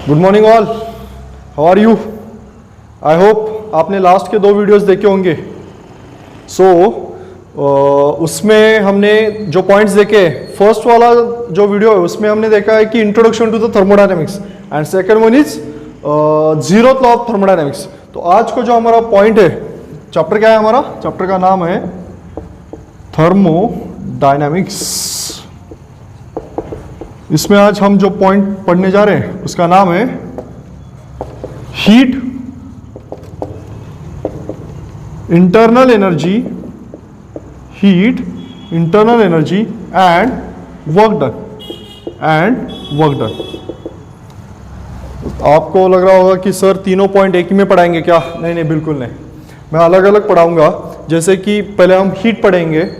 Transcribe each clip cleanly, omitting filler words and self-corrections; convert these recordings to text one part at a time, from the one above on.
Good morning all, how are you? I hope आपने last के 2 videos देखे होंगे। उसमें हमने जो पॉइंट्स देखे, फर्स्ट वाला जो वीडियो है उसमें हमने देखा है कि introduction to the thermodynamics and second one is zeroth law of thermodynamics. तो आज को जो हमारा पॉइंट है, चैप्टर क्या है हमारा? चैप्टर का नाम है थर्मोडायनेमिक्स। इसमें आज हम जो पॉइंट पढ़ने जा रहे हैं उसका नाम है heat, internal energy, heat, internal energy and work done. आपको लग रहा होगा कि सर तीनों पॉइंट एक ही में पढ़ाएंगे क्या? नहीं, बिल्कुल नहीं, मैं अलग अलग पढ़ाऊंगा। जैसे कि पहले हम हीट पढ़ेंगे,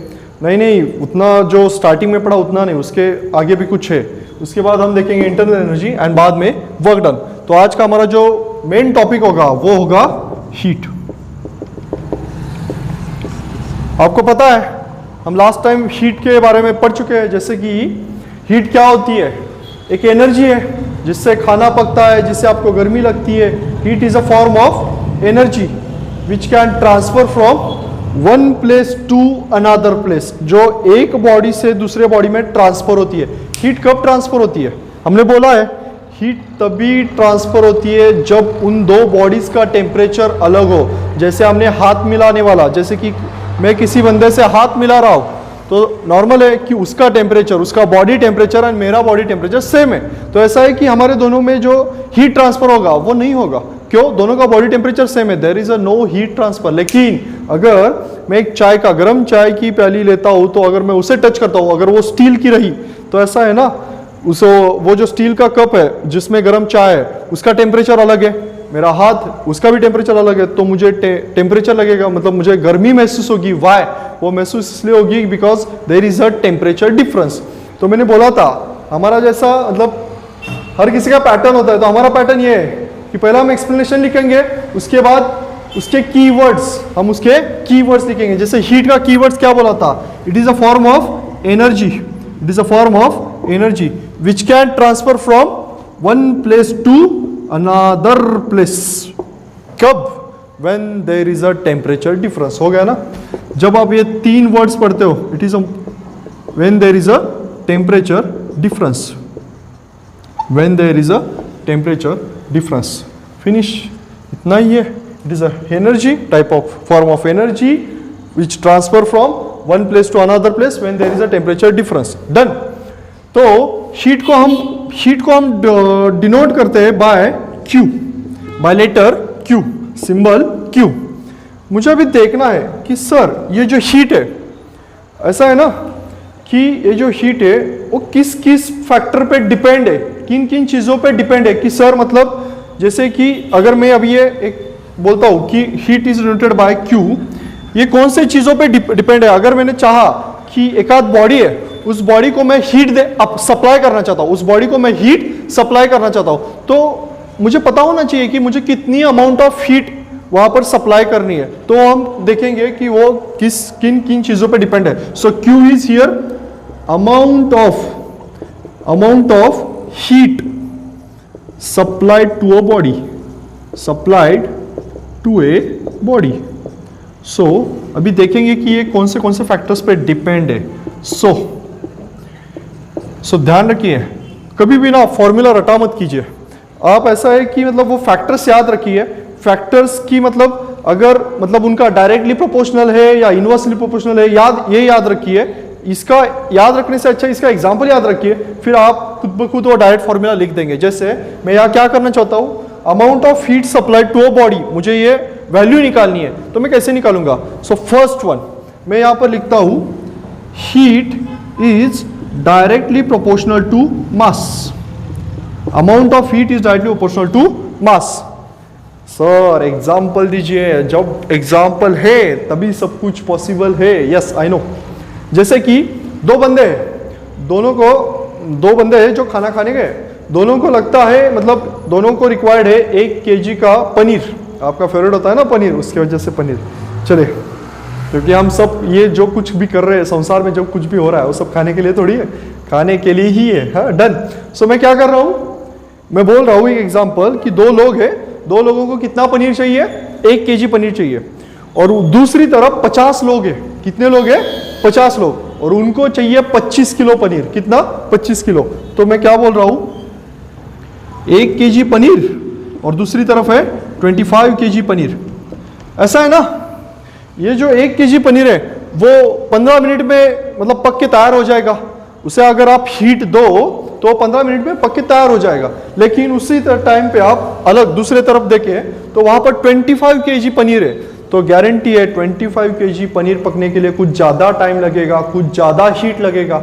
नहीं उतना जो स्टार्टिंग में पढ़ा उतना नहीं, उसके आगे भी कुछ है। उसके बाद हम देखेंगे इंटरनल एनर्जी एंड बाद में वर्क डन। तो आज का हमारा जो मेन टॉपिक होगा वो होगा हीट। आपको पता है हम लास्ट टाइम हीट के बारे में पढ़ चुके हैं। जैसे कि हीट क्या होती है? एक एनर्जी है जिससे खाना पकता है, जिससे आपको गर्मी लगती है। Heat is a form of energy which can transfer from one place to another place, जो एक बॉडी से दूसरे बॉडी में ट्रांसफर होती है। हीट कब ट्रांसफर होती है? हमने बोला है हीट तभी ट्रांसफर होती है जब उन दो बॉडीज का टेम्परेचर अलग हो। जैसे हमने हाथ मिलाने वाला, जैसे कि मैं किसी बंदे से हाथ मिला रहा हूं तो नॉर्मल है कि उसका टेम्परेचर, उसका बॉडी टेम्परेचर एंड मेरा बॉडी टेम्परेचर सेम है। तो ऐसा है कि हमारे दोनों में जो हीट ट्रांसफर होगा वो नहीं होगा। क्यों? दोनों का बॉडी टेम्परेचर सेम है, there is a no heat transfer. लेकिन अगर मैं एक चाय का, गर्म चाय की प्याली लेता हूं तो अगर मैं उसे टच करता हूं, अगर वो स्टील की रही तो ऐसा है ना, वो जो स्टील का कप है जिसमें गर्म चाय है उसका टेम्परेचर अलग है, मेरा हाथ उसका भी टेम्परेचर अलग है, तो मुझे टेम्परेचर लगेगा, मतलब मुझे गर्मी महसूस होगी। वाई? वो महसूस इसलिए होगी because there is a temperature difference. तो मैंने बोला था हमारा जैसा, मतलब हर किसी का पैटर्न होता है, तो हमारा पैटर्न ये है कि पहले हम एक्सप्लेनेशन लिखेंगे, उसके बाद उसके कीवर्ड्स, हम उसके कीवर्ड्स लिखेंगे। जैसे हीट का कीवर्ड्स क्या बोला था? It is a form of energy, it is a form of energy which can transfer from one place to another place. कब? When there is a temperature difference। हो गया ना? जब आप ये 3 वर्ड्स पढ़ते हो, it is when there is a temperature difference, when there is a temperature difference। Finish, इतना ही है। It is a energy, type of form of energy which transfer from one place to another place when there is a temperature difference। Done. तो heat को हम denote करते हैं by Q, by letter Q, symbol Q। मुझे अभी देखना है कि सर ये जो हीट है, ऐसा है ना कि ये जो हीट है वो किस किस फैक्टर पे डिपेंड है, किन किन चीज़ों पे डिपेंड है। कि सर मतलब जैसे कि अगर मैं अभी ये एक बोलता हूँ कि heat is denoted by Q, ये कौन से चीज़ों पे डिपेंड है। अगर मैंने चाहा कि एक आध बॉडी है, उस बॉडी को मैं हीट सप्लाई करना चाहता हूँ, उस बॉडी को मैं हीट सप्लाई करना चाहता हूँ, तो मुझे पता होना चाहिए कि मुझे कितनी अमाउंट ऑफ हीट वहां पर सप्लाई करनी है। तो हम देखेंगे कि वो किन किन चीजों पे डिपेंड है। So Q is here amount of heat supplied to a body, so अभी देखेंगे कि ये कौन से फैक्टर्स पे डिपेंड है। सो ध्यान रखिए, कभी भी ना फॉर्मूला रटा मत कीजिए आप। ऐसा है कि मतलब वो फैक्टर्स याद रखिए। फैक्टर्स की मतलब अगर मतलब उनका डायरेक्टली प्रोपोर्शनल है या इनवर्सली प्रोपोर्शनल है, ये याद रखिए। इसका याद रखने से अच्छा इसका एग्जांपल याद रखिए, फिर आप खुद ब खुद वो डायरेक्ट फॉर्मूला लिख देंगे। जैसे मैं यहाँ क्या करना चाहता हूँ, amount of heat supplied to a body, मुझे ये वैल्यू निकालनी है, तो मैं कैसे निकालूंगा? सो फर्स्ट वन मैं यहाँ पर लिखता हूँ, heat is directly proportional to mass. Amount of heat is directly proportional to mass. Sir example दीजिए, जब एग्जाम्पल है तभी सब कुछ पॉसिबल है। Yes I know. जैसे कि दो बंदे हैं जो खाना खाने गए, दोनों को लगता है, मतलब दोनों को रिक्वायर्ड है 1 kg का पनीर। आपका फेवरेट होता है ना पनीर, उसकी वजह से पनीर। चले, क्योंकि हम सब ये जो कुछ भी कर रहे हैं संसार में, जो कुछ भी हो रहा है वो सब खाने के लिए थोड़ी है, खाने के लिए ही है। हाँ डन। सो मैं क्या कर रहा हूँ, मैं बोल रहा हूँ एक एग्जांपल कि दो लोग हैं, दो लोगों को कितना पनीर चाहिए, 1 केजी पनीर चाहिए, और दूसरी तरफ 50 लोग हैं। कितने लोग हैं? 50 लोग, और उनको चाहिए 25 किलो पनीर। कितना? 25 किलो। तो मैं क्या बोल रहा हूँ, 1 केजी पनीर और दूसरी तरफ है 25 केजी पनीर। ऐसा है ना, ये जो 1 केजी पनीर है वो 15 मिनट में मतलब पक के तैयार हो जाएगा। उसे अगर आप हीट दो तो 15 मिनट में पक के तैयार हो जाएगा। लेकिन उसी टाइम पे आप अलग दूसरे तरफ देखें तो वहां पर 25 केजी पनीर है, तो गारंटी है 25 केजी पनीर पकने के लिए कुछ ज्यादा टाइम लगेगा, कुछ ज्यादा हीट लगेगा,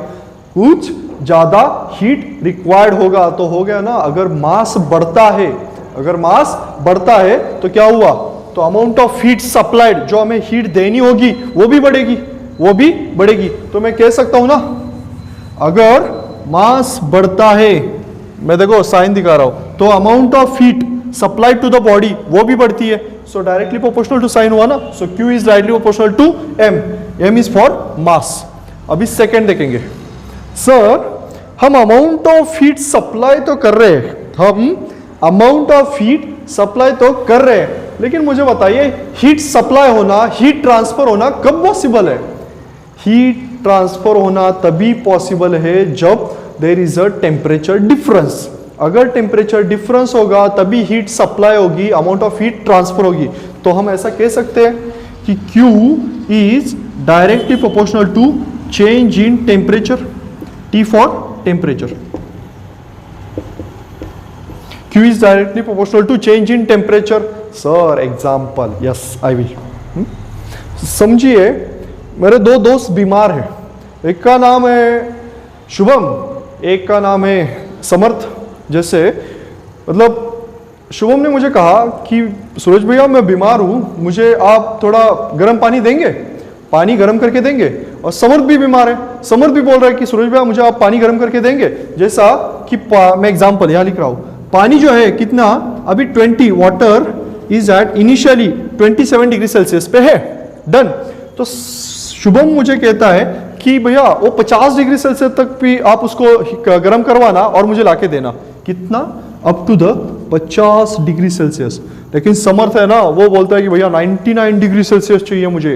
कुछ ज्यादा हीट रिक्वायर्ड होगा। तो हो गया ना, अगर मास बढ़ता है, अगर मास बढ़ता है तो क्या हुआ, तो अमाउंट ऑफ हीट सप्लाइड, जो हमें हीट देनी होगी वो भी बढ़ेगी, वो भी बढ़ेगी। तो मैं कह सकता हूं ना, अगर मास बढ़ता है, मैं देखो साइन दिखा रहा हूं, तो amount of heat supplied to the body वो भी बढ़ती है। So directly proportional to sign हुआ ना, so Q is directly proportional to M, M is for mass. अभी सेकेंड देखेंगे। सर हम अमाउंट ऑफ हीट सप्लाई तो कर रहे हैं, हम अमाउंट ऑफ हीट सप्लाई तो कर रहे हैं, लेकिन मुझे बताइए हीट सप्लाई होना, हीट ट्रांसफर होना कब पॉसिबल है? हीट ट्रांसफर होना तभी पॉसिबल है जब there is a temperature difference. अगर टेम्परेचर डिफरेंस होगा तभी हीट सप्लाई होगी, अमाउंट ऑफ हीट ट्रांसफर होगी। तो हम ऐसा कह सकते हैं कि Q is directly proportional to change in temperature, T for temperature. Q is directly proportional to change in temperature. Sir, example. Yes, I will. समझिए, मेरे दो दोस्त बीमार हैं, एक का नाम है शुभम, एक का नाम है समर्थ। जैसे मतलब शुभम ने मुझे कहा कि सूरज भैया मैं बीमार हूँ, मुझे आप थोड़ा गर्म पानी देंगे, पानी गर्म करके देंगे। और समर्थ भी बीमार है, समर्थ भी बोल रहा है कि सूरज भैया मुझे आप पानी गर्म करके देंगे। जैसा कि मैं एग्जाम्पल यहाँ लिख रहा हूँ, पानी जो है कितना अभी 20, water is at initially 27 degree Celsius पे है, डन। तो शुभम मुझे कहता है कि भैया वो 50 डिग्री सेल्सियस तक भी आप उसको गर्म करवाना और मुझे लाके देना। कितना? Up to the 50 degree Celsius. लेकिन समर्थ है ना, वो बोलता है कि भैया 99 डिग्री सेल्सियस चाहिए मुझे।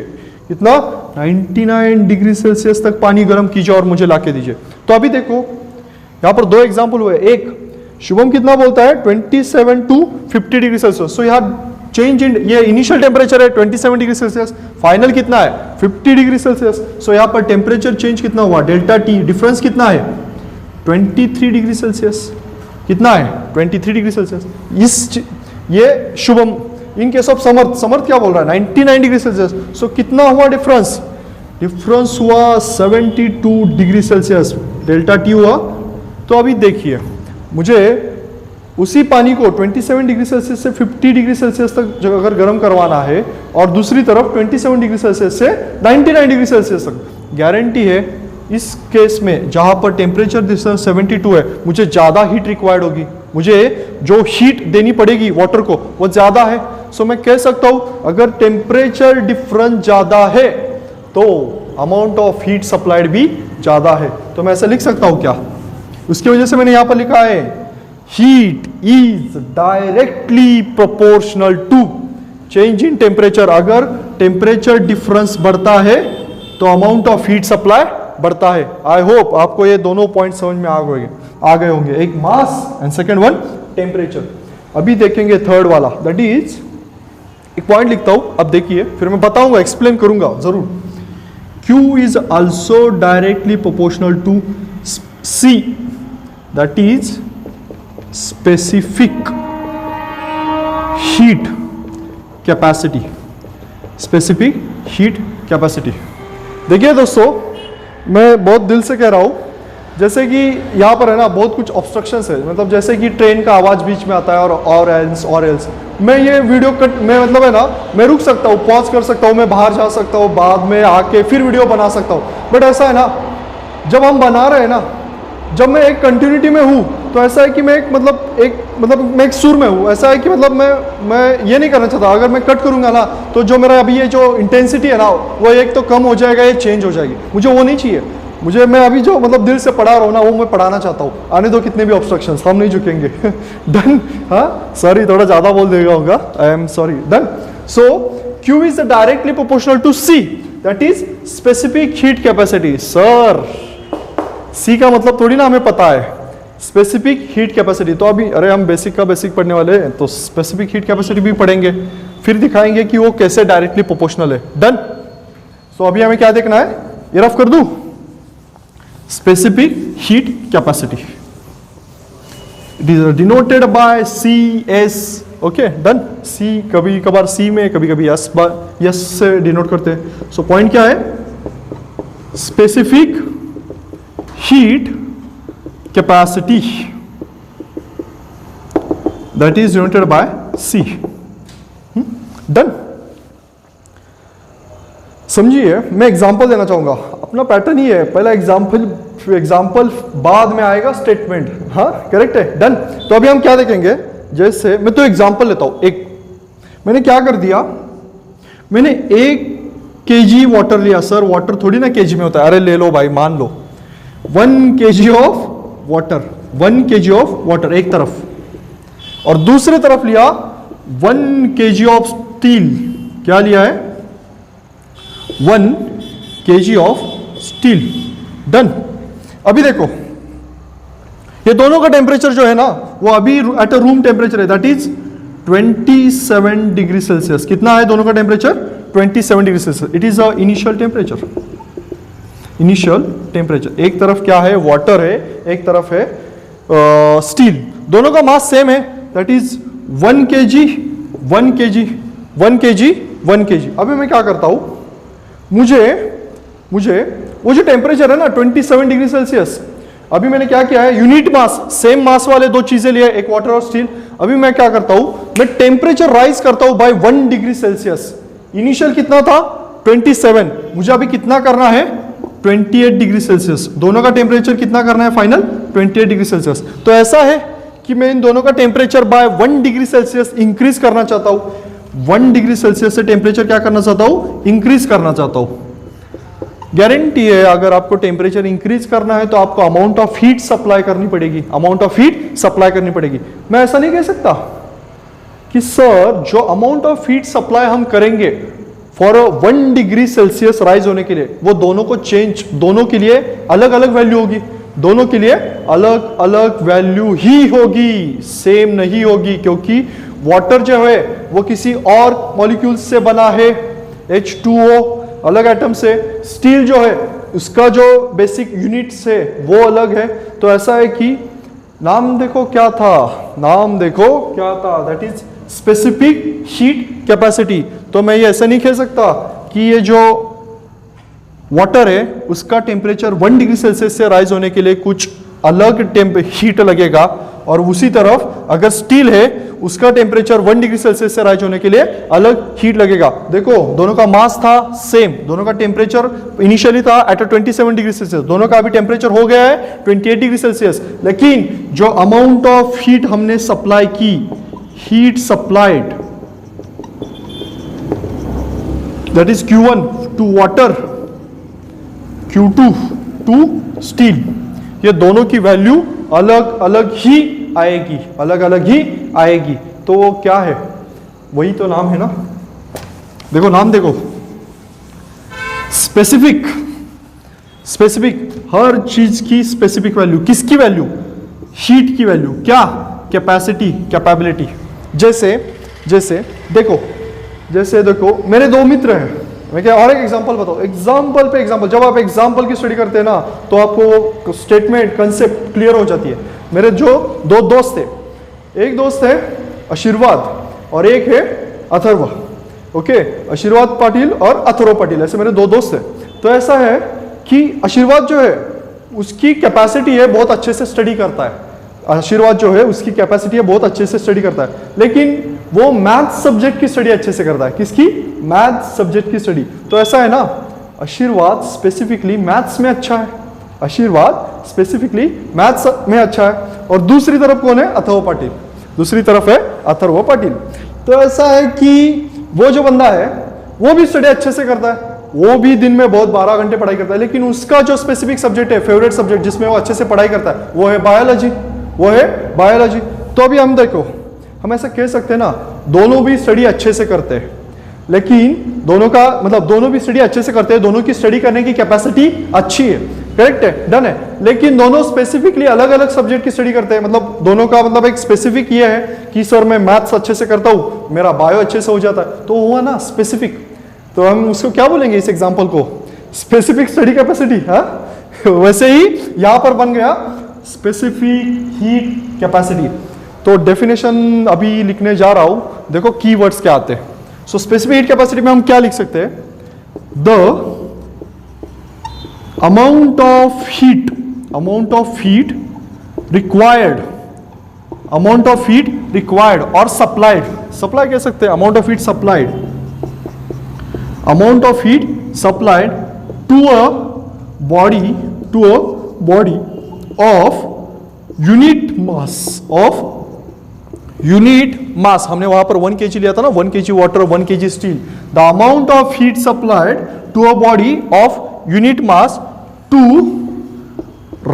कितना? 99 डिग्री सेल्सियस तक पानी गर्म कीजिए और मुझे लाके दीजिए। तो अभी देखो यहाँ पर दो एग्जाम्पल हुए, एक शुभम कितना बोलता है 27 टू 50 डिग्री सेल्सियस। सो यहाँ चेंज इन, ये इनिशियल टेम्परेचर है 27 डिग्री सेल्सियस, फाइनल कितना है 50 डिग्री सेल्सियस। सो यहाँ पर टेम्परेचर चेंज कितना हुआ, डेल्टा टी, डिफरेंस कितना है 23 डिग्री सेल्सियस। कितना है 23 डिग्री सेल्सियस। ये शुभम। इन केस ऑफ समर्थ, समर्थ क्या बोल रहा है 99 डिग्री सेल्सियस। सो कितना हुआ डिफरेंस, डिफरेंस हुआ 72 डिग्री सेल्सियस, डेल्टा टी हुआ। तो अभी देखिए, मुझे उसी पानी को 27 डिग्री सेल्सियस से 50 डिग्री सेल्सियस तक अगर गर्म करवाना है और दूसरी तरफ 27 डिग्री सेल्सियस से 99 डिग्री सेल्सियस तक, गारंटी है इस केस में जहां पर टेम्परेचर डिफरेंस 72 है, मुझे ज़्यादा हीट रिक्वायर्ड होगी, मुझे जो हीट देनी पड़ेगी वाटर को वो ज़्यादा है। सो मैं कह सकता हूँ अगर टेम्परेचर डिफरेंस ज़्यादा है तो अमाउंट ऑफ हीट सप्लाइड भी ज़्यादा है। तो मैं ऐसा लिख सकता हूँ क्या, उसकी वजह से मैंने यहाँ पर लिखा है heat is directly proportional to change in temperature. अगर टेम्परेचर डिफरेंस बढ़ता है तो अमाउंट ऑफ हीट सप्लाई बढ़ता है। आई होप आपको ये दोनों पॉइंट समझ में आ गए होंगे, एक mass and second one temperature. अभी देखेंगे थर्ड वाला, दैट इज, एक पॉइंट लिखता हूं, अब देखिए फिर मैं बताऊंगा, एक्सप्लेन करूंगा जरूर। Q is also directly proportional to C, that is specific heat capacity, specific heat capacity. देखिए दोस्तों, मैं बहुत दिल से कह रहा हूं, जैसे कि यहाँ पर है ना बहुत कुछ ऑब्स्ट्रक्शंस है, मतलब जैसे कि ट्रेन का आवाज बीच में आता है और एल्स मैं ये वीडियो कट, मैं मतलब है ना मैं रुक सकता हूँ, पॉज कर सकता हूँ, मैं बाहर जा सकता हूँ, बाद में आके फिर वीडियो बना सकता हूँ। बट ऐसा है ना, जब हम बना रहे हैं ना, जब मैं एक कंटिन्यूटी में हूँ तो ऐसा है कि मैं मैं एक सुर में हूँ। ऐसा है कि मतलब मैं ये नहीं करना चाहता, अगर मैं कट करूँगा ना तो जो मेरा अभी ये जो इंटेंसिटी है ना वो एक तो कम हो जाएगा, ये चेंज हो जाएगी, मुझे वो नहीं चाहिए। मुझे, मैं अभी जो मतलब दिल से पढ़ा रहा हूँ ना, वो मैं पढ़ाना चाहता हूँ। आने दो कितने भी ऑब्स्ट्रक्शंस, हम नहीं झुकेंगे। डन। हाँ सॉरी, थोड़ा ज्यादा बोल देगा होगा, I am sorry. Done. So Q is directly proportional to C, that is specific heat capacity. Sir C का मतलब थोड़ी ना हमें पता है, स्पेसिफिक हीट कैपेसिटी। तो अभी अरे हम बेसिक का बेसिक पढ़ने वाले हैं, तो स्पेसिफिक हीट कैपेसिटी भी पढ़ेंगे, फिर दिखाएंगे कि वो कैसे डायरेक्टली प्रोपोर्शनल है। डन। सो अभी हमें क्या देखना है, ये रफ कर दूं, specific heat capacity. It is denoted by CS. Okay, done. C कभी कभार C में, कभी कभी S से डिनोट करते हैं। सो पॉइंट क्या है, specific heat capacity that is denoted by C. Done. समझिए, मैं एग्जांपल देना चाहूंगा। अपना पैटर्न ही है, पहला एग्जांपल बाद में आएगा स्टेटमेंट। हाँ करेक्ट है। डन। तो अभी हम क्या देखेंगे, जैसे मैं तो एग्जांपल लेता हूं। एक मैंने क्या कर दिया, मैंने 1 kg वाटर लिया। सर वाटर थोड़ी ना केजी में होता है, अरे ले लो भाई, मान लो 1 kg of water, 1 kg of water एक तरफ, और दूसरी तरफ लिया 1 kg ऑफ स्टील। क्या लिया है, 1 kg ऑफ स्टील। डन। अभी देखो ये दोनों का टेम्परेचर जो है ना, वो अभी एट अ रूम टेम्परेचर है, दैट इज 27 डिग्री सेल्सियस। कितना है दोनों का temperature, 27 degree Celsius. It is a initial temperature. Initial temperature, एक तरफ क्या है, वाटर है, एक तरफ है स्टील। दोनों का मास सेम है, that is 1 kg 1 kg 1 kg 1 kg। अभी मैं क्या करता हूं, मुझे वो जो टेम्परेचर है ना 27 डिग्री सेल्सियस, अभी मैंने क्या किया है, यूनिट मास, सेम मास वाले दो चीजें लिए, एक वाटर और स्टील। अभी मैं क्या करता हूं, मैं टेम्परेचर राइज करता हूं बाय 1 डिग्री सेल्सियस। इनिशियल कितना था 27, मुझे अभी कितना करना है 28 डिग्री सेल्सियस। दोनों का टेम्परेचर कितना करना है फाइनल, 28 डिग्री सेल्सियस। तो ऐसा है कि मैं इन दोनों का temperature by 1 degree Celsius increase करना चाहता हूं। 1 डिग्री सेल्सियस से टेम्परेचर क्या करना चाहता हूं, इंक्रीज करना चाहता हूं। गारंटी है अगर आपको टेम्परेचर इंक्रीज करना है तो आपको अमाउंट ऑफ हीट सप्लाई करनी पड़ेगी, अमाउंट ऑफ हीट सप्लाई करनी पड़ेगी। मैं ऐसा नहीं कह सकता कि सर जो अमाउंट ऑफ हीट सप्लाई हम करेंगे फॉर 1 डिग्री सेल्सियस राइज होने के लिए, वो दोनों को चेंज, दोनों के लिए अलग अलग वैल्यू होगी, दोनों के लिए अलग अलग वैल्यू ही होगी, सेम नहीं होगी। क्योंकि वाटर जो है वो किसी और मॉलिक्यूल से बना है, H2O अलग एटम से, स्टील जो है उसका जो बेसिक यूनिट्स है वो अलग है। तो ऐसा है कि नाम देखो क्या था, नाम देखो क्या था, that is specific heat capacity. तो मैं ये ऐसा नहीं कह सकता कि ये जो वाटर है उसका टेम्परेचर 1 डिग्री सेल्सियस से राइज होने के लिए कुछ अलग हीट लगेगा, और उसी तरफ अगर स्टील है उसका टेम्परेचर 1 डिग्री सेल्सियस से राइज होने के लिए अलग हीट लगेगा। देखो दोनों का मास था सेम, दोनों का टेम्परेचर इनिशियली था एट 27 डिग्री सेल्सियस, दोनों का अभी टेम्परेचर हो गया है 28 डिग्री सेल्सियस। लेकिन जो अमाउंट ऑफ हीट हमने सप्लाई की, heat supplied, that is Q1 to water, Q2 to steel, ये दोनों की वैल्यू अलग अलग ही आएगी, अलग अलग ही आएगी। तो वो क्या है, वही तो नाम है ना, देखो नाम देखो, स्पेसिफिक। स्पेसिफिक, हर चीज की स्पेसिफिक वैल्यू, किसकी वैल्यू, हीट की वैल्यू, क्या, कैपेसिटी, कैपेबिलिटी। जैसे देखो मेरे दो मित्र हैं, मैं क्या और एक एग्जांपल बताऊं, एग्जांपल पे एग्जांपल, जब आप एग्जांपल की स्टडी करते हैं ना तो आपको स्टेटमेंट कंसेप्ट क्लियर हो जाती है। मेरे जो दो दोस्त थे, एक दोस्त है आशीर्वाद और एक है अथर्व। ओके, आशीर्वाद पाटिल और अथर्व पाटिल, ऐसे मेरे दो दोस्त हैं। तो ऐसा है कि आशीर्वाद जो है उसकी कैपेसिटी है बहुत अच्छे से स्टडी करता है, आशीर्वाद जो है उसकी कैपेसिटी है बहुत अच्छे से स्टडी करता है, लेकिन वो मैथ सब्जेक्ट की स्टडी अच्छे से करता है। किसकी, मैथ सब्जेक्ट की स्टडी। तो ऐसा है ना, आशीर्वाद स्पेसिफिकली मैथ्स में अच्छा है, आशीर्वाद स्पेसिफिकली मैथ्स में अच्छा है, और दूसरी तरफ कौन है, अथर्व पाटिल, दूसरी तरफ है अथर्व पाटिल। तो ऐसा है कि वो जो बंदा है वो भी स्टडी अच्छे से करता है, वो भी दिन में बहुत 12 घंटे पढ़ाई करता है, लेकिन उसका जो स्पेसिफिक सब्जेक्ट है, फेवरेट सब्जेक्ट जिसमें वो अच्छे से पढ़ाई करता है, वो है बायोलॉजी, वो है बायोलॉजी। तो अभी हम देखो, हम ऐसा कह सकते हैं ना, दोनों भी स्टडी अच्छे से करते हैं, लेकिन दोनों का मतलब दोनों भी स्टडी अच्छे से करते हैं, दोनों की स्टडी करने की कैपेसिटी अच्छी है, करेक्ट है, डन है, लेकिन दोनों स्पेसिफिकली अलग अलग सब्जेक्ट की स्टडी करते हैं। मतलब दोनों का मतलब एक स्पेसिफिक ये है कि सर मैं मैथ्स अच्छे से करता हूँ, मेरा बायो अच्छे से हो जाता है, तो हुआ ना स्पेसिफिक। तो हम उसको क्या बोलेंगे इस एग्जाम्पल को, स्पेसिफिक स्टडी कैपेसिटी। हाँ, वैसे ही यहां पर बन गया स्पेसिफिक हीट कैपेसिटी। तो डेफिनेशन अभी लिखने जा रहा हूं, देखो कीवर्ड्स क्या आते हैं। सो स्पेसिफिक हीट कैपेसिटी में हम क्या लिख सकते हैं, the amount of heat required, amount of heat required और supplied, supply कह सकते हैं, amount of heat supplied, amount of heat supplied to a body of unit mass, हमने वहां पर 1 kg लिया था ना, 1 kg water, 1 kg steel, the amount of heat supplied to a body of unit mass to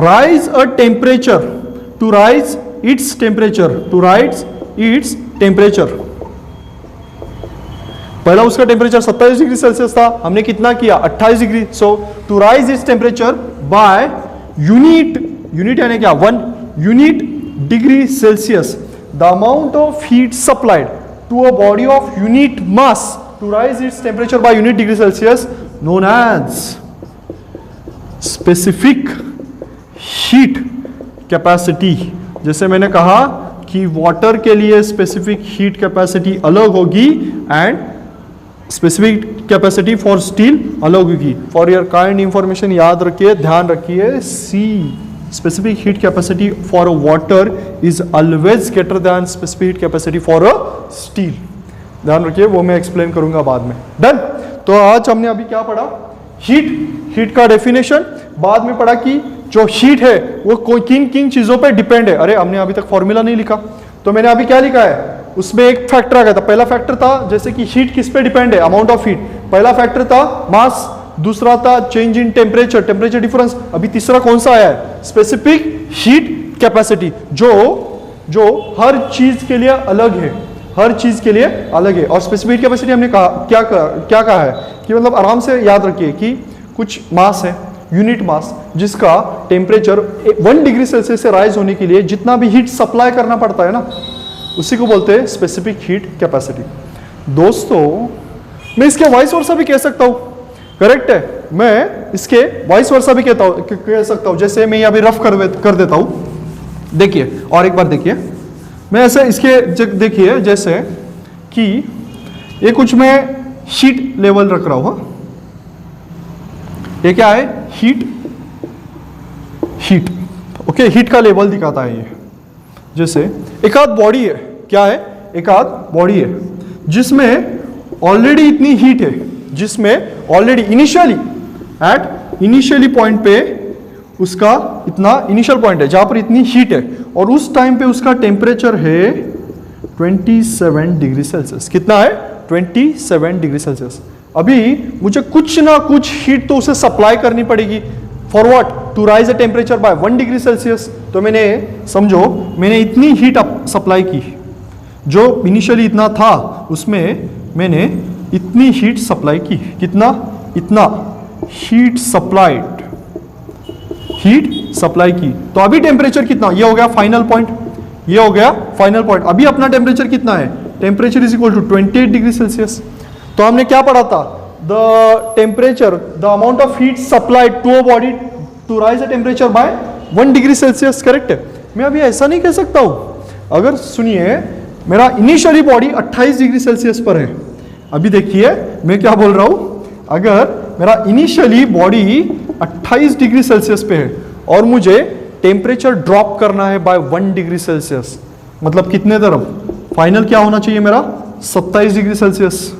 rise a temperature, to rise its temperature, पहला उसका temperature 27 degree Celsius था, हमने कितना किया 28 degree. So to raise its temperature by unit यानी क्या 1 unit degree Celsius, the amount of heat supplied to a body of unit mass to raise its temperature by unit degree Celsius known as specific heat capacity. जैसे मैंने कहा कि water के लिए specific heat capacity अलग होगी and specific capacity for steel अलग होगी। फॉर योर काइंड इंफॉर्मेशन याद रखिए, ध्यान रखिए, C specific heat capacity for a water is always greater than specific heat capacity for a steel. ध्यान रखिए, वो मैं एक्सप्लेन करूंगा बाद में। डन। तो आज हमने अभी क्या पढ़ा, हीट का डेफिनेशन, बाद में पढ़ा कि जो हीट है वो किन किन चीजों पे डिपेंड है। अरे हमने अभी तक फॉर्मूला नहीं लिखा, तो मैंने अभी क्या लिखा है, उसमें एक फैक्टर आ गया था। पहला फैक्टर था जैसे कि हीट किस पे डिपेंड है, अमाउंट ऑफ हीट। पहला फैक्टर था मास, दूसरा था चेंज इन टेम्परेचर डिफरेंस। अभी तीसरा कौन सा आया है, स्पेसिफिक हीट कैपेसिटी, जो हर चीज के लिए अलग है, हर चीज के लिए अलग है। और स्पेसिफिक हीट कैपेसिटी हमने कहा क्या कहा है कि मतलब आराम से याद रखिए कि कुछ मास है, यूनिट मास, जिसका टेम्परेचर 1 डिग्री सेल्सियस से राइज होने के लिए जितना भी हीट सप्लाई करना पड़ता है ना, उसी को बोलते हैं स्पेसिफिक हीट कैपेसिटी। दोस्तों, मैं इसके वाइस वर्सा भी कह सकता हूं, करेक्ट है, मैं इसके वाइस वर्सा भी कह सकता हूं। जैसे मैं अभी रफ कर देता हूं, देखिए और एक बार देखिए, मैं ऐसे इसके देखिए जैसे कि ये कुछ मैं हीट लेवल रख रहा हूं। ये क्या है, हीट ओके, हीट का लेवल दिखाता है ये। जैसे एक आध बॉडी है, क्या है, एक आध बॉडी है जिसमें ऑलरेडी इतनी हीट है, जिसमें ऑलरेडी इनिशियली पॉइंट पे उसका इतना इनिशियल पॉइंट है जहां पर इतनी हीट है, और उस टाइम पे उसका टेम्परेचर है 27 डिग्री सेल्सियस। कितना है, 27 डिग्री सेल्सियस। अभी मुझे कुछ ना कुछ हीट तो उसे सप्लाई करनी पड़ेगी, for what, to raise the temperature by 1 degree Celsius. तो मैंने इतनी हीट सप्लाई की, जो इनिशियली इतना था उसमें मैंने इतनी हीट सप्लाई की। इतना हीट सप्लाई की। तो अभी टेम्परेचर कितना, ये हो गया फाइनल पॉइंट, अभी अपना टेम्परेचर कितना है, temperature is equal to 28 degree Celsius. तो हमने क्या पढ़ा था, the amount of heat supplied to a body to raise the temperature by 1 degree Celsius, correct है। मैं अभी ऐसा नहीं कह सकता हूं, अगर सुनिए, मेरा इनिशियली बॉडी 28 डिग्री सेल्सियस पर है। अभी देखिए मैं क्या बोल रहा हूं, अगर मेरा इनिशियली बॉडी 28 डिग्री सेल्सियस पे है और मुझे टेम्परेचर ड्रॉप करना है बाय 1 डिग्री सेल्सियस, मतलब कितने तरफ, फाइनल क्या होना चाहिए मेरा, 27 डिग्री सेल्सियस,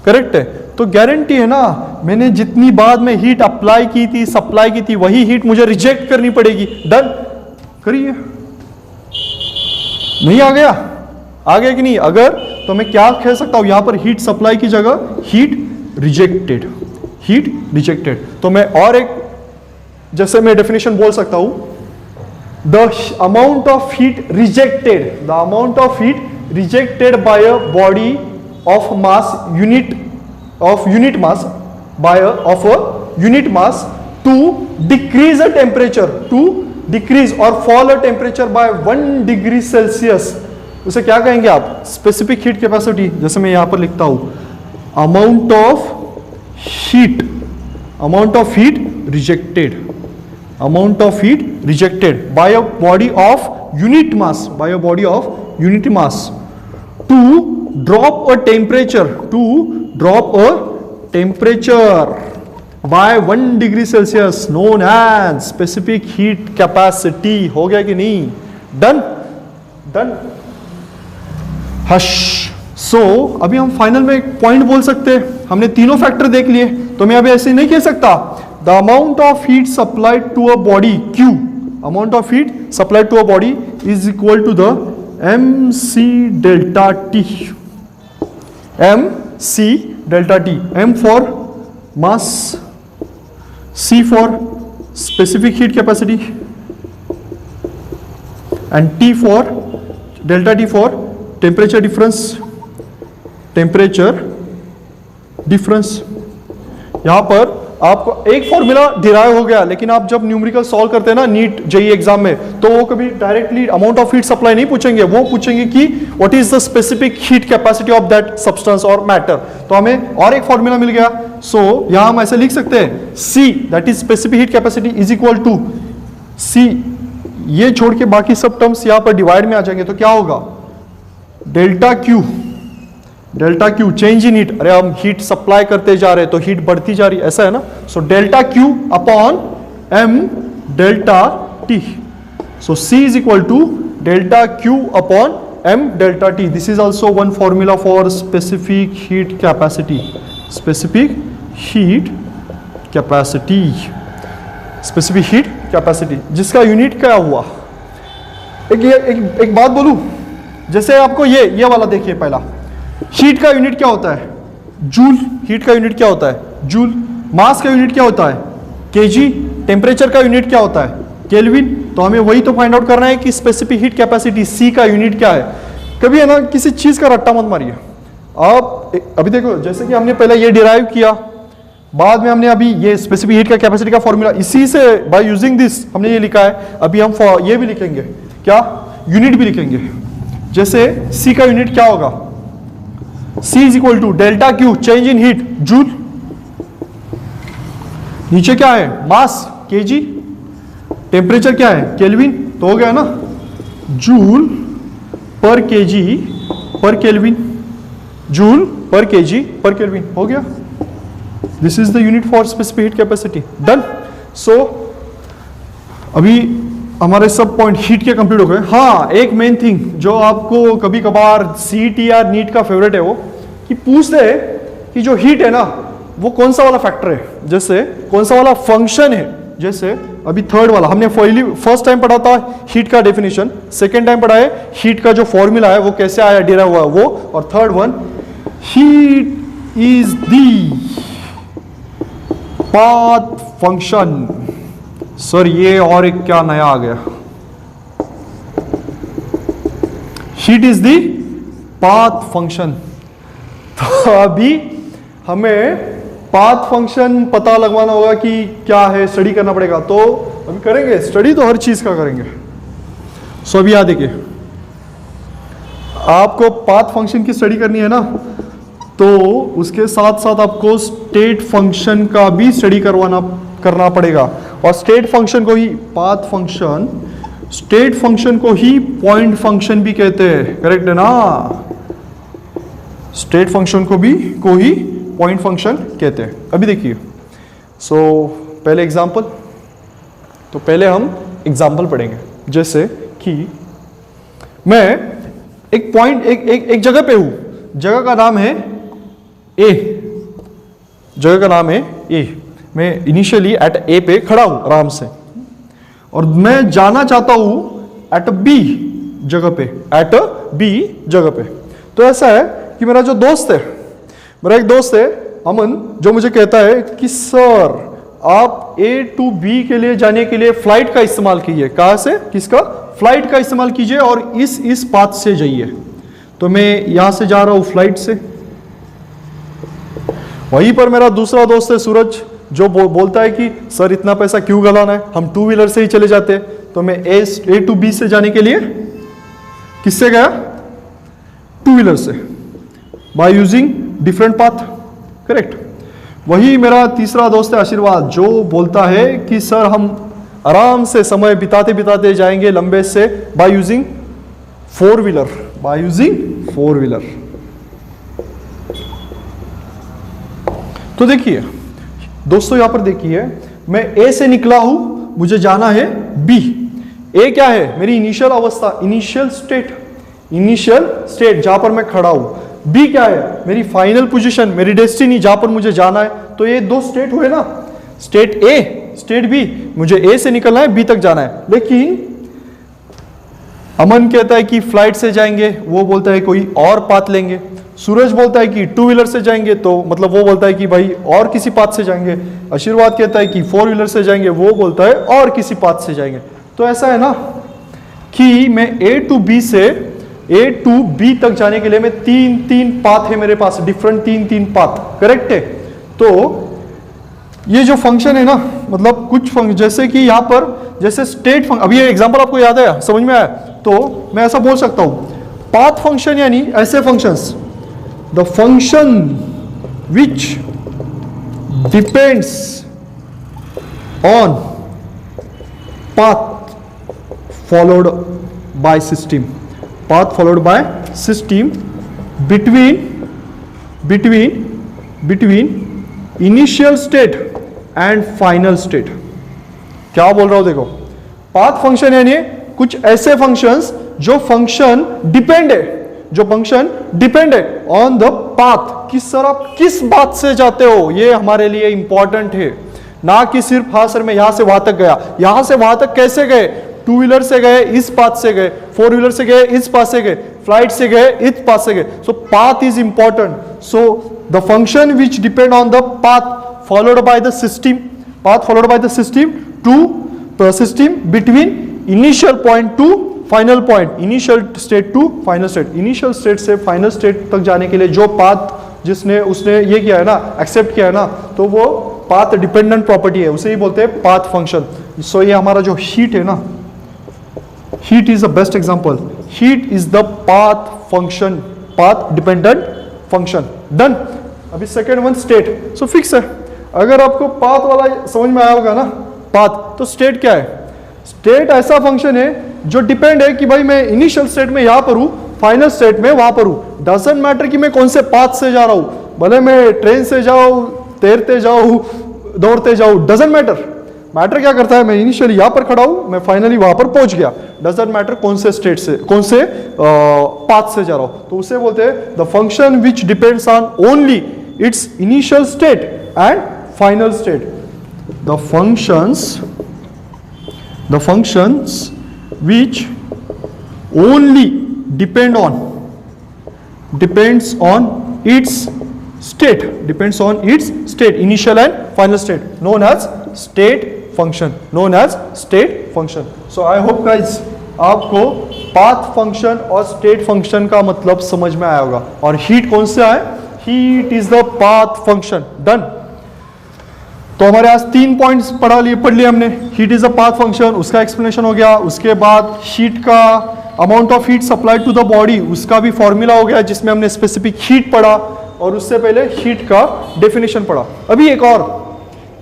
करेक्ट है। तो गारंटी है ना, मैंने जितनी बाद में हीट अप्लाई की थी, सप्लाई की थी, वही हीट मुझे रिजेक्ट करनी पड़ेगी। डन करिए, नहीं आ गया कि नहीं, अगर तो मैं क्या कह सकता हूं, यहां पर हीट सप्लाई की जगह हीट हीट रिजेक्टेड। तो मैं और एक जैसे मैं डेफिनेशन बोल सकता हूं, the amount of heat rejected, the amount of heat rejected by a body of mass unit of unit mass by of a unit mass to decrease a temperature, to decrease or fall a temperature by 1 degree Celsius, उसे क्या कहेंगे आप? Specific heat capacity. जैसे मैं यहां पर लिखता हूं amount of heat rejected, amount of heat rejected by a body of unit mass, by a body of unit mass to drop a temperature, to drop a temperature by 1 degree Celsius known as specific heat capacity। हो गया कि नहीं? Done. Hush. सो अभी हम final में एक point बोल सकते हैं, हमने तीनों फैक्टर देख लिए, तो मैं अभी ऐसे नहीं कह सकता the amount of heat supplied to a body Q, amount of heat supplied to a body is equal to the MC delta T, MC delta T, M for mass, C for specific heat capacity and T for delta T for temperature difference, यहां पर आपको एक formula derive हो गया, लेकिन आप जब numerical solve करते हैं ना नीट जेईई एग्जाम में, तो वो कभी directly amount of heat supply नहीं पूछेंगे, वो पूछेंगे कि what is the specific heat capacity of that substance और मैटर। तो हमें और एक फॉर्मूला मिल गया। सो यहां हम ऐसे लिख सकते हैं C, that is specific heat capacity, is equal to C, ये छोड़ के बाकी सब टर्म्स यहां पर डिवाइड में आ जाएंगे, तो क्या होगा? Delta Q change in heat. अरे हम हीट सप्लाई करते जा रहे हैं तो हीट बढ़ती जा रही है, ऐसा है ना। So delta Q upon M delta T, so C is equal to delta Q upon M delta T. This is also one formula for specific heat capacity, specific heat capacity जिसका unit क्या हुआ। एक बात बोलूं, जैसे आपको ये वाला देखिए, पहला हीट का यूनिट क्या होता है? जूल। हीट का यूनिट क्या होता है? जूल। मास का यूनिट क्या होता है? केजी। टेम्परेचर का यूनिट क्या होता है? केल्विन। तो हमें वही तो फाइंड आउट करना है कि स्पेसिफिक हीट कैपेसिटी सी का यूनिट क्या है। कभी है ना किसी चीज का रट्टा मत मारिए आप। अभी देखो, जैसे कि हमने पहले ये डिराइव किया, बाद में हमने अभी ये स्पेसिफिक हीट का कैपेसिटी का फॉर्मूला इसी से बाय यूजिंग दिस हमने ये लिखा है। अभी हम ये भी लिखेंगे, क्या? यूनिट भी लिखेंगे। जैसे सी का यूनिट क्या होगा? C is equal to delta Q change in heat, joule. नीचे क्या है? मास, केजी। टेम्परेचर क्या है? केल्विन। तो हो गया ना, joule per kg per kelvin, joule per kg per kelvin. हो गया, this is the unit for specific heat capacity. Done. So अभी हमारे सब पॉइंट हीट के कंप्लीट हो गए। हाँ, एक मेन थिंग जो आपको कभी कभार सीईटी या नीट का फेवरेट है, वो कि पूछते हैं कि जो हीट है ना वो कौन सा वाला फैक्टर है, जैसे कौन सा वाला फंक्शन है। जैसे अभी थर्ड वाला हमने फर्स्ट टाइम पढ़ा था हीट का डेफिनेशन, सेकेंड टाइम पढ़ा है हीट का जो फॉर्मूला है वो कैसे आया, डिराइव हुआ वो, और third one heat is the path function. Sir ये और एक क्या नया आ गया, heat is the path function. तो अभी हमें पाथ फंक्शन पता लगवाना होगा कि क्या है, स्टडी करना पड़ेगा। तो अभी करेंगे स्टडी, तो हर चीज का करेंगे। सो अभी याद देखिए, आपको पाथ फंक्शन की स्टडी करनी है ना, तो उसके साथ साथ आपको स्टेट फंक्शन का भी स्टडी करना पड़ेगा। और स्टेट फंक्शन को ही पाथ फंक्शन, स्टेट फंक्शन को ही पॉइंट फंक्शन भी कहते हैं, करेक्ट है ना। स्टेट फंक्शन को ही पॉइंट फंक्शन कहते हैं। अभी देखिए, सो पहले एग्जांपल, तो पहले हम एग्जांपल पढ़ेंगे। जैसे कि मैं एक पॉइंट एक जगह पे हूं, जगह का नाम है ए, जगह का नाम है ए। मैं इनिशियली एट ए पे खड़ा हूं आराम से, और मैं जाना चाहता हूं एट बी जगह पे, एट बी जगह पे। तो ऐसा है कि मेरा जो दोस्त है, मेरा एक दोस्त है, अमन जो मुझे कहता है कि सर आप A to B के लिए जाने के लिए फ्लाइट का इस्तेमाल कीजिए। कहां से, किसका, फ्लाइट का इस्तेमाल कीजिए और इस पाथ से जाइए। तो मैं यहां से जा रहा हूं फ्लाइट से। वहीं पर मेरा दूसरा दोस्त है सूरज जो बोलता है कि सर इतना पैसा क्यों गलाना है, हम टू व्हीलर से ही चले जाते। तो मैं A to B से जाने के लिए किससे गया, टू व्हीलर से, by using different path, correct. वही मेरा तीसरा दोस्त है आशीर्वाद जो बोलता है कि सर हम आराम से समय बिताते बिताते जाएंगे लंबे से by using four wheeler, by using four wheeler. तो देखिए दोस्तों यहां पर देखिए मैं ए से निकला हूं, मुझे जाना है बी। ए क्या है, मेरी इनिशियल अवस्था, इनिशियल स्टेट जहां पर मैं खड़ा हूं। बी क्या है, मेरी फाइनल पोजीशन, मेरी डेस्टिनी जहां पर मुझे जाना है। तो ये दो स्टेट हुए ना, स्टेट ए स्टेट बी, मुझे ए से निकलना है बी तक जाना है। लेकिन अमन कहता है कि फ्लाइट से जाएंगे, वो बोलता है कोई और पाथ लेंगे। सूरज बोलता है कि टू व्हीलर से जाएंगे, तो मतलब वो बोलता है कि भाई और किसी पाथ से जाएंगे। आशीर्वाद कहता है कि फोर व्हीलर से जाएंगे, वो बोलता है और किसी पाथ से जाएंगे। तो ऐसा है ना कि मैं ए टू बी से ए टू बी तक जाने के लिए मैं तीन पाथ है मेरे पास, डिफरेंट तीन पाथ, करेक्ट है। तो ये जो फंक्शन है ना, मतलब कुछ फंक्शन जैसे कि यहां पर जैसे स्टेट फंक्शन, अभी ये एग्जांपल आपको याद है, समझ में आया, तो मैं ऐसा बोल सकता हूं पाथ फंक्शन यानी ऐसे functions, the function which depends on path followed by system, path followed by system between initial state and final state। क्या बोल रहा हूं देखो, पाथ फंक्शन यानी कुछ ऐसे फंक्शंस जो फंक्शन डिपेंड है ऑन द पाथ, कि सर आप किस बात से जाते हो, ये हमारे लिए इंपॉर्टेंट है। ना कि सिर्फ हाँ सर मैं यहां से वहां तक गया, यहां से वहां तक कैसे गए, टू व्हीलर से गए, इस पाथ से गए, फोर व्हीलर से गए, इस पाथ से गए, फ्लाइट से गए, इस पाथ से गए। So path is important. So the function which depend on the path followed by the system, path followed by the system to system between initial point to final point, initial state to final state. Initial state से final state तक जाने के लिए जो path जिसने उसने ये किया है ना, एक्सेप्ट किया है ना, तो वो पाथ डिपेंडेंट प्रॉपर्टी है, उसे ही बोलते हैं पाथ फंक्शन। सो ये हमारा जो हीट है ना, heat is the best example, heat is the path function, path dependent function, done। अभी second one state, so fix है। अगर आपको पाथ वाला समझ में आया होगा ना, पाथ, तो स्टेट क्या है, स्टेट ऐसा फंक्शन है जो डिपेंड है कि भाई मैं इनिशियल स्टेट में यहां पर हूं, फाइनल स्टेट में वहां पर हूं। डजंट मैटर कि मैं कौन से पाथ से जा रहा हूं, भले मैं ट्रेन से जाऊं, तैरते जाऊं, दौड़ते जाऊं, डजंट मैटर। मैटर क्या करता है, मैं इनिशियली यहां पर खड़ा हूं, मैं फाइनली वहां पर पहुंच गया। डजंट मैटर कौन से स्टेट से, कौन से पाथ से जा रहा हूं। तो उसे बोलते हैं the function which depends on only it's initial state and final state. The functions which only depends on its state, initial and final state, known as state function। So I hope guys आपको path function और state function का मतलब समझ में आया होगा। और heat कौन सा है, heat is the path function, done. तो हमारे आज 3 पॉइंट्स पढ़ लिए हमने। Heat is the path function, उसका एक्सप्लेनेशन हो गया। उसके बाद हीट का amount of heat supplied to the body, उसका भी फॉर्मूला हो गया जिसमें हमने स्पेसिफिक हीट पढ़ा, और उससे पहले हीट का डेफिनेशन पढ़ा। अभी एक और,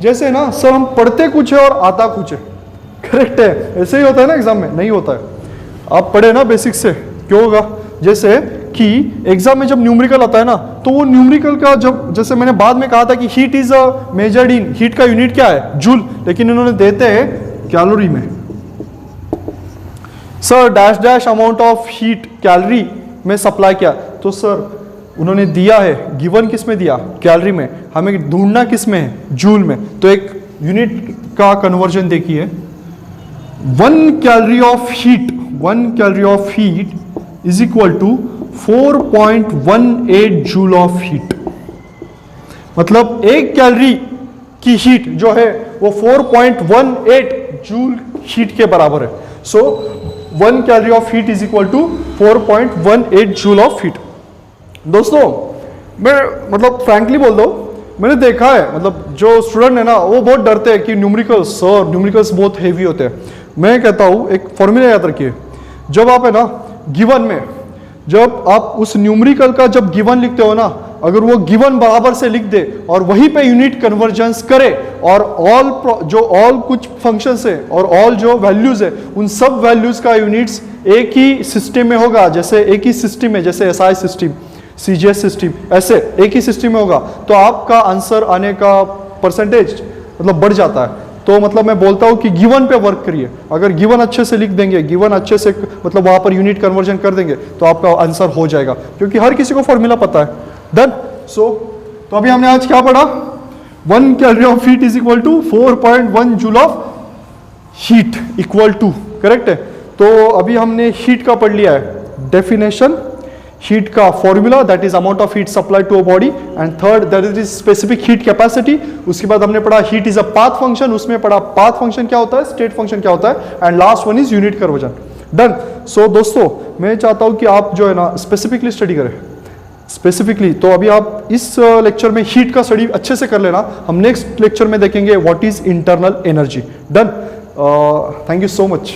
जैसे ना सर हम पढ़ते कुछ है और आता कुछ है, करेक्ट है, ऐसे ही होता है ना एग्जाम में, नहीं होता है। आप पढ़े ना बेसिक से, क्यों होगा, जैसे कि एग्जाम में जब न्यूमेरिकल आता है ना, तो वो न्यूमेरिकल का जब, जैसे मैंने बाद में कहा था कि heat is a measured in, heat का यूनिट क्या है, जूल, लेकिन इन्होंने देते हैं कैलोरी में। Sir dash dash amount of heat calorie में सप्लाई किया, तो सर उन्होंने दिया है, गिवन किस में दिया, कैलोरी में, हमें ढूंढना किस में है, जूल में। तो एक यूनिट का कन्वर्जन देखिए, 1 calorie of heat is equal to 4.18 joule of heat. मतलब एक कैलोरी की हीट जो है वो 4.18 जूल हीट के बराबर है। So 1 calorie of heat is equal to 4.18 joule of heat. दोस्तों मैं मतलब फ्रैंकली बोल दो, मैंने देखा है मतलब जो स्टूडेंट है ना वो बहुत डरते हैं कि न्यूमेरिकल्स, सर न्यूमेरिकल्स बहुत हेवी होते हैं। मैं कहता हूँ एक फॉर्मूला याद रखिए, जब आप है ना गिवन में, जब आप उस न्यूमेरिकल का जब गिवन लिखते हो ना, अगर वो गिवन बराबर से लिख दे और वहीं पे यूनिट कन्वर्जेंस करे और ऑल कुछ फंक्शंस है और ऑल जो वैल्यूज है उन सब वैल्यूज का यूनिट्स एक ही सिस्टम में होगा, जैसे एक ही सिस्टम है, जैसे एसआई सिस्टम, सीजीएस सिस्टम, ऐसे एक ही सिस्टम में होगा तो आपका आंसर आने का परसेंटेज मतलब बढ़ जाता है। तो मतलब मैं बोलता हूं कि गिवन पे वर्क करिए। अगर गिवन अच्छे से लिख देंगे, गिवन अच्छे से मतलब वहां पर यूनिट कन्वर्जन कर देंगे तो आपका आंसर हो जाएगा, क्योंकि हर किसी को फॉर्मूला पता है। डन। तो अभी हमने आज क्या पढ़ा? 1 calorie of heat is equal to 4.1 joule of heat equal to, correct है। तो अभी हमने हीट का पढ़ लिया है, डेफिनेशन, हीट का formula that is amount of heat supply to a body, and third that is specific heat capacity. उसके बाद हमने पढ़ा heat is a path function, उसमें पढ़ा पाथ फंक्शन क्या होता है, स्टेट फंक्शन क्या होता है, and last one is unit conversion. Done. So दोस्तों मैं चाहता हूं कि आप जो है ना स्पेसिफिकली स्टडी करें, स्पेसिफिकली। तो अभी आप इस लेक्चर में हीट का स्टडी अच्छे से कर लेना, हम नेक्स्ट लेक्चर में देखेंगे what is internal energy. Done. Thank you so much.